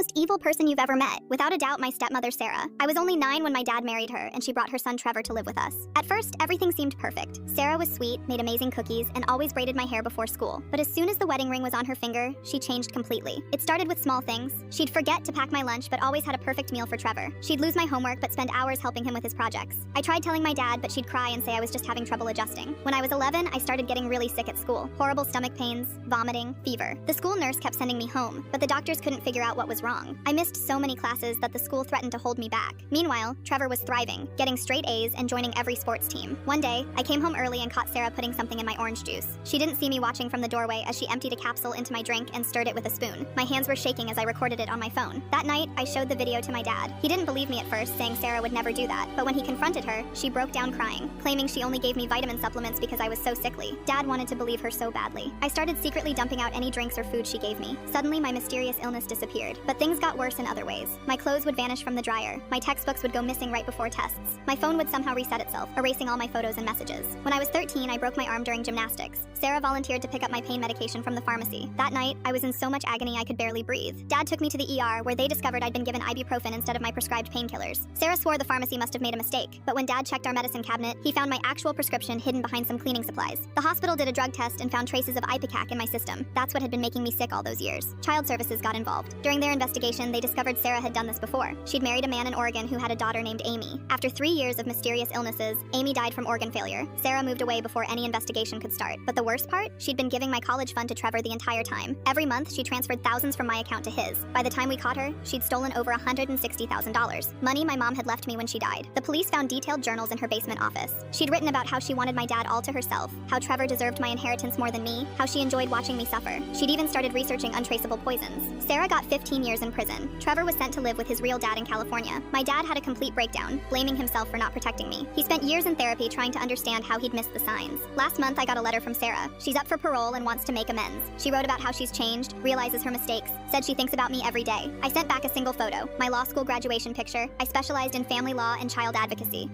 most evil person you've ever met. Without a doubt, my stepmother, Sarah. I was only 9 when my dad married her, and she brought her son Trevor to live with us. At first, everything seemed perfect. Sarah was sweet, made amazing cookies, and always braided my hair before school. But as soon as the wedding ring was on her finger, she changed completely. It started with small things. She'd forget to pack my lunch, but always had a perfect meal for Trevor. She'd lose my homework, but spend hours helping him with his projects. I tried telling my dad, but she'd cry and say I was just having trouble adjusting. When I was 11, I started getting really sick at school. Horrible stomach pains, vomiting, fever. The school nurse kept sending me home, but the doctors couldn't figure out what was wrong. I missed so many classes that the school threatened to hold me back. Meanwhile, Trevor was thriving, getting straight A's and joining every sports team. One day, I came home early and caught Sarah putting something in my orange juice. She didn't see me watching from the doorway as she emptied a capsule into my drink and stirred it with a spoon. My hands were shaking as I recorded it on my phone. That night, I showed the video to my dad. He didn't believe me at first, saying Sarah would never do that. But when he confronted her, she broke down crying, claiming she only gave me vitamin supplements because I was so sickly. Dad wanted to believe her so badly. I started secretly dumping out any drinks or food she gave me. Suddenly, my mysterious illness disappeared. But things got worse in other ways. My clothes would vanish from the dryer. My textbooks would go missing right before tests. My phone would somehow reset itself, erasing all my photos and messages. When I was 13, I broke my arm during gymnastics. Sarah volunteered to pick up my pain medication from the pharmacy. That night, I was in so much agony I could barely breathe. Dad took me to the ER, where they discovered I'd been given ibuprofen instead of my prescribed painkillers. Sarah swore the pharmacy must have made a mistake, but when Dad checked our medicine cabinet, he found my actual prescription hidden behind some cleaning supplies. The hospital did a drug test and found traces of Ipecac in my system. That's what had been making me sick all those years. Child Services got involved. During their investigation, they discovered Sarah had done this before. She'd married a man in Oregon who had a daughter named Amy. After 3 years of mysterious illnesses, Amy died from organ failure. Sarah moved away before any investigation could start. But the worst part? She'd been giving my college fund to Trevor the entire time. Every month, she transferred thousands from my account to his. By the time we caught her, she'd stolen over $160,000. Money my mom had left me when she died. The police found detailed journals in her basement office. She'd written about how she wanted my dad all to herself, how Trevor deserved my inheritance more than me, how she enjoyed watching me suffer. She'd even started researching untraceable poisons. Sarah got 15 years in prison. Trevor was sent to live with his real dad in California. My dad had a complete breakdown, blaming himself for not protecting me. He spent years in therapy trying to understand how he'd missed the signs. Last month, I got a letter from Sarah. She's up for parole and wants to make amends. She wrote about how she's changed, realizes her mistakes, said she thinks about me every day. I sent back a single photo, my law school graduation picture. I specialized in family law and child advocacy.